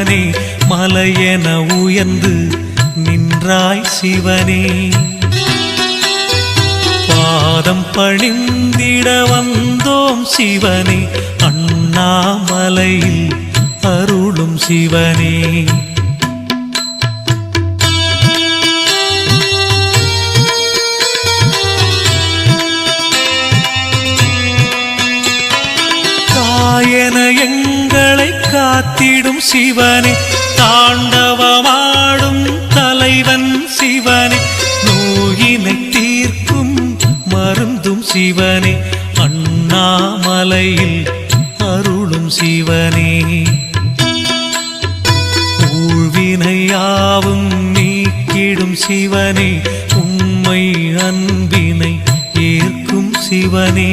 சிவனே மலையென உயர்ந்து நின்றாய் சிவனே பாதம் பணிந்திட வந்தோம் சிவனே அண்ணாமலையில் அருளும் சிவனே காயன எங்களை காத்திடும் சிவனே தாண்டவமாடும் தலைவன் சிவனே நோயினை தீர்க்கும் மருந்தும் சிவனே அண்ணாமலையில் அருளும் சிவனே ஊழ்வினையாவும் நீக்கிடும் சிவனே உண்மை அன்பினை ஏற்கும் சிவனே